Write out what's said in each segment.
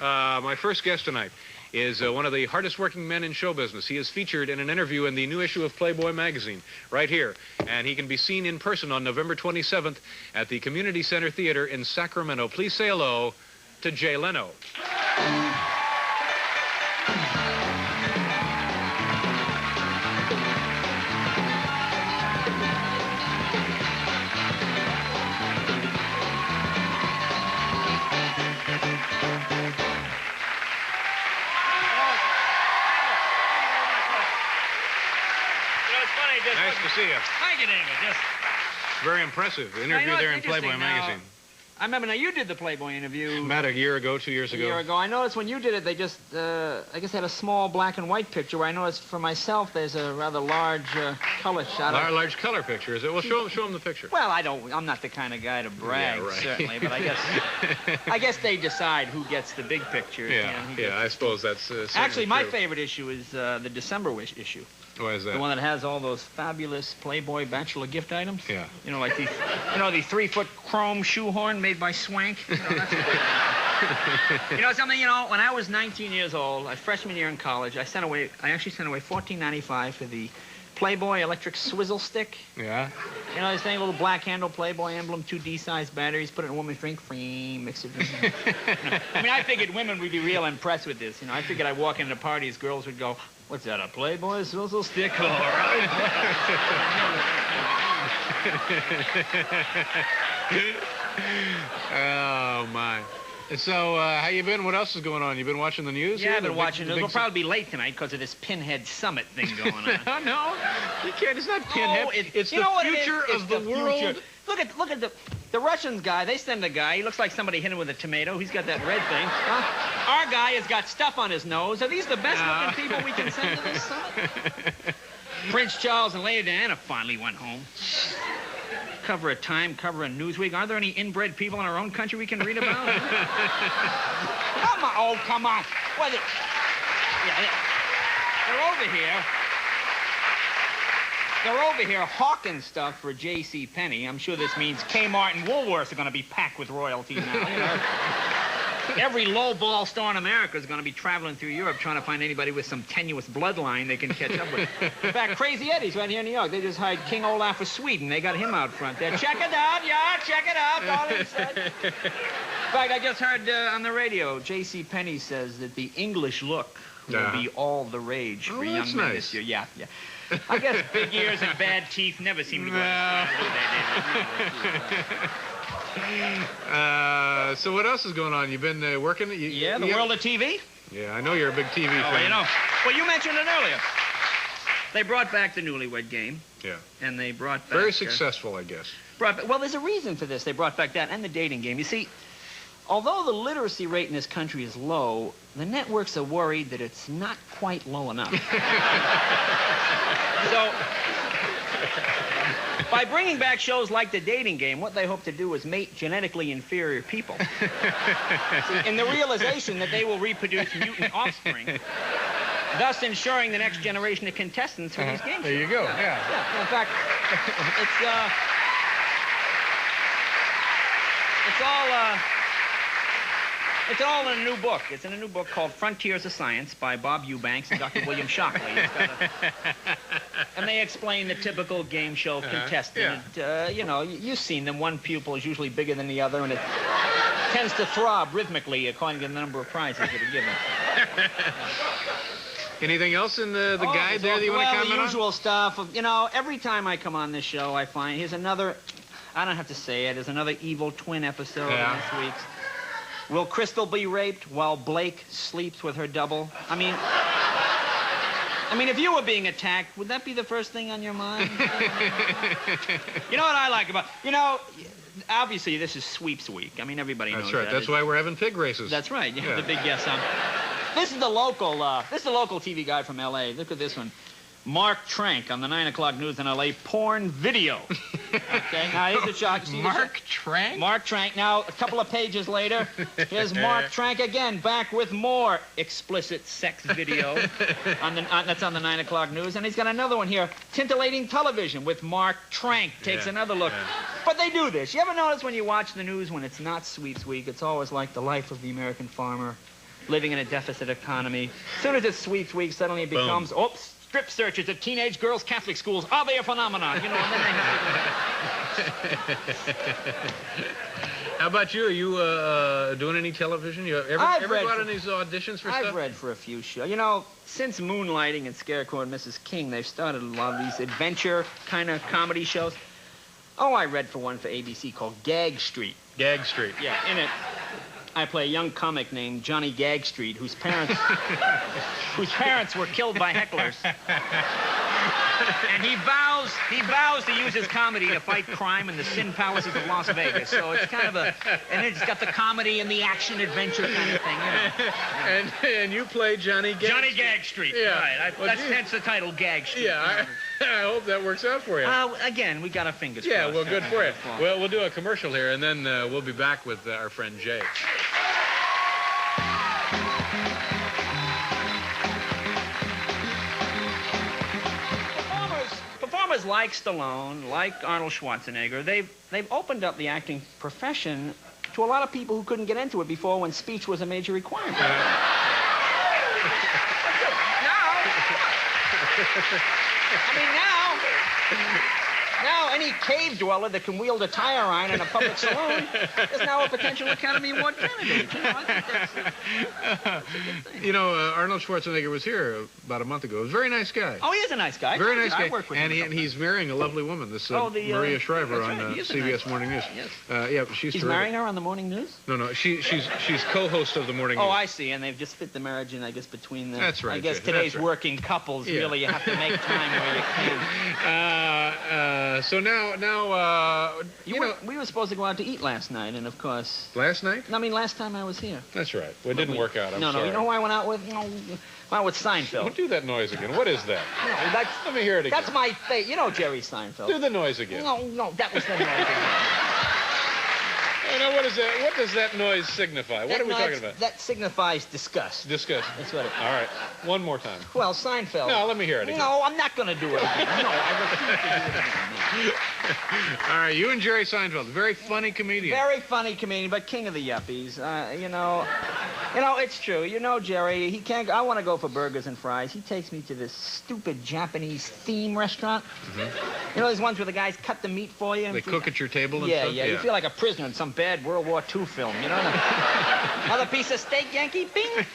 My first guest tonight is one of the hardest working men in show business. He is featured in an interview in the new issue of Playboy magazine right here. And he can be seen in person on November 27th at the Community Center Theater in Sacramento. Please say hello to Jay Leno. Nice to see you. Thank you, David. Just very impressive interview there in Playboy magazine. I remember now you did the Playboy interview. About a year ago, 2 years ago. A year ago. I noticed when you did it, they just, I guess, had a small black and white picture where I noticed for myself there's a rather large color shot. Large color picture, is it? Well, show them the picture. Well, I'm not the kind of guy to brag, yeah, right. certainly, but I guess they decide who gets the big picture. Yeah, I suppose that's actually, my true. favorite issue is the December issue. Why is that? The one that has all those fabulous Playboy bachelor gift items. Yeah. You know, like the 3-foot chrome shoehorn made by Swank. You know, that's you know something? You know, when I was 19 years old, freshman year in college, I actually sent away $14.95 for the Playboy electric swizzle stick. Yeah. You know, this thing, little black handle Playboy emblem, 2 D-sized batteries, put it in a woman's drink, free, mix it. You know, I mean, I figured women would be real impressed with this. You know, I figured I'd walk into parties, girls would go, "What's that, a Playboy swizzle stick?" All right. Oh, my. So, how you been? What else is going on? You been watching the news? Yeah, I've been watching it. We'll probably be late tonight because of this Pinhead Summit thing going on. Oh, no, you can't. It's not Pinhead. It's the future of the world. Look at the Russians guy. They send a guy. He looks like somebody hit him with a tomato. He's got that red thing. Our guy has got stuff on his nose. Are these the best-looking people we can send to this summit? Prince Charles and Lady Diana finally went home. Cover of Time, cover of Newsweek. Are there any inbred people in our own country we can read about? Come on. Oh, come on. What? Yeah. They're over here. They're over here hawking stuff for J.C. Penney. I'm sure this means Kmart and Woolworths are going to be packed with royalty now. You know? Every low-ball store in America is going to be traveling through Europe trying to find anybody with some tenuous bloodline they can catch up with. In fact, Crazy Eddie's right here in New York. They just hired King Olaf of Sweden. They got him out front there. Check it out, yeah, check it out. All he said. In fact, I just heard on the radio, J.C. Penney says that the English look will be all the rage for young men this year. Yeah. I guess big ears and bad teeth never seem to go So what else is going on? You've been working? The world of TV? Yeah, I know you're a big TV fan. You know. Well, you mentioned it earlier. They brought back the Newlywed Game. Yeah. And they brought back... Very successful, I guess. Well, there's a reason for this. They brought back that and the Dating Game. You see, although the literacy rate in this country is low, the networks are worried that it's not quite low enough. So... by bringing back shows like The Dating Game, what they hope to do is mate genetically inferior people. See, in the realization that they will reproduce mutant offspring, thus ensuring the next generation of contestants for these game shows. There you go, yeah. In fact, it's all in a new book. It's in a new book called Frontiers of Science by Bob Eubanks and Dr. William Shockley. And they explain the typical game show contestant. You know, you've seen them. One pupil is usually bigger than the other, and it tends to throb rhythmically according to the number of prizes that are given. Anything else in the guide there that you want to comment on? Well, the usual stuff. You know, every time I come on this show, I find here's another, I don't have to say it, there's another Evil Twin episode this week's. Will Crystal be raped while Blake sleeps with her double? I mean, if you were being attacked, would that be the first thing on your mind? You know what I like about... You know, obviously, this is sweeps week. I mean, everybody knows that. That's right. That's why we're having pig races. That's right. You have the big yes on. This is the local TV guy from L.A. Look at this one. Mark Trank on the 9 o'clock news in L.A. Porn video. Okay, now here's the shot. Mark Trank? Mark Trank. Now, a couple of pages later, here's Mark Trank again, back with more explicit sex video. That's on the 9 o'clock news. And he's got another one here, Tintillating Television with Mark Trank. Takes another look. But they do this. You ever notice when you watch the news when it's not sweeps week, it's always like the life of the American farmer, living in a deficit economy. As soon as it sweeps week, suddenly it Boom. becomes, oops, strip searches at teenage girls' Catholic schools. Are they a phenomenon? You know, and then they have How about you? Are you doing any television? You ever go out on these auditions for stuff? I've read for a few shows. You know, since Moonlighting and Scarecrow and Mrs. King, they've started a lot of these adventure kind of comedy shows. Oh, I read for one for ABC called Gag Street. Gag Street. Yeah, in it, I play a young comic named Johnny Gag Street, whose parents were killed by hecklers. And he vows to use his comedy to fight crime in the sin palaces of Las Vegas. So it's kind of and it's got the comedy and the action adventure kind of thing, you know. And you play Johnny Gag Johnny Street. Gag Street. Yeah. Right. That's hence the title, Gag Street. Yeah, I hope that works out for you. Again, we got our fingers Yeah, crossed. well, good for you. Well, we'll do a commercial here, and then we'll be back with our friend Jay. Performers like Stallone, like Arnold Schwarzenegger, they've opened up the acting profession to a lot of people who couldn't get into it before when speech was a major requirement. Now any cave dweller that can wield a tire iron in a public saloon is now a potential Academy Award candidate. You know, I think that's a good thing. You know, Arnold Schwarzenegger was here about a month ago. He was a very nice guy. Oh, he is a nice guy. Very nice guy. I work with him And he's marrying a lovely woman, this Maria Shriver that's on right. He is a CBS nice Morning News. Yes. Yeah, she's He's terrific. marrying her on the morning news? No, she's co-host of the Morning Oh, News. I see. And they've just fit the marriage in, I guess, between the... That's right, I guess Jay, today's that's right. working couples, Yeah. really, you have to make time where you can. So now, We were supposed to go out to eat last night, and of course... last night? I mean, last time I was here. That's right. Well, it didn't work out. I'm No, sorry. you know who I went out with? No, went out with Seinfeld. Don't do that noise again. What is that? No, that's, Let me hear it again. that's my fate. You know Jerry Seinfeld. Do the noise again. No, that was the noise. Now, what is that? What does that noise signify? What are we talking about? That signifies disgust. Discuss. That's what it is. All right. One more time. Well, Seinfeld. No, let me hear it again. No, I'm not going to do it again. No, I refuse to do it again. All right. You and Jerry Seinfeld, very funny comedian. Very funny comedian, but king of the yuppies. You know, it's true. You know, Jerry, he can't. I want to go for burgers and fries. He takes me to this stupid Japanese theme restaurant. You know, those ones where the guys cut the meat for you. They cook at your table and Yeah, stuff? yeah. You feel like a prisoner in some bad World War II film. You know. Another piece of steak, Yankee. Bing.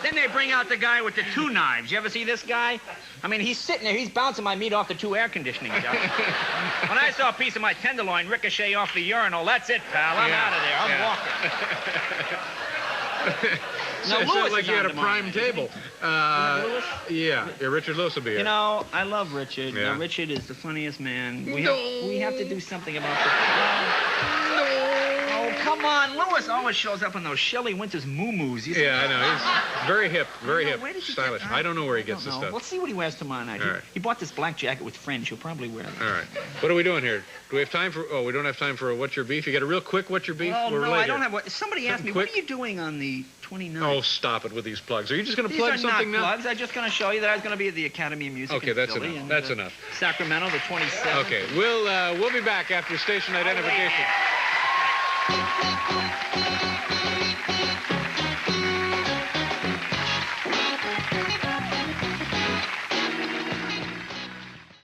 Then they bring out the guy with the two knives. You ever see this guy? I mean, he's sitting there. He's bouncing my meat off the two air conditioning jobs. When I saw a piece of my tenderloin ricochet off the urinal, that's it, pal. I'm out of there. I'm walking. So, Lewis like is you had on a tomorrow prime night. table. Yeah, Richard Lewis will be here. You know, I love Richard. Yeah. Richard is the funniest man. We No. have to do something about this. Oh, come on. Lewis always shows up in those Shelley Winters moo-moos. Yeah, I know. He's very hip, very hip, Where did you stylish. Get, I don't know where he gets I this don't know. stuff. Let's see what he wears tomorrow night. All right. He bought this black jacket with fringe. He'll probably wear it. All right. What are we doing here? Do we have time for... Oh, we don't have time for a What's Your Beef? You got a real quick What's Your Beef? Oh, We're no, late I don't here. have... Somebody asked me, Quick. what are you doing on the 29th? Oh, stop it with these plugs. Are you just going to These plug are something not now? plugs. I'm just going to show you that I was going to be at the Academy of Music Okay, in that's Philly. enough. And, That's enough. Sacramento, the 27th. Okay, we'll be back after station identification.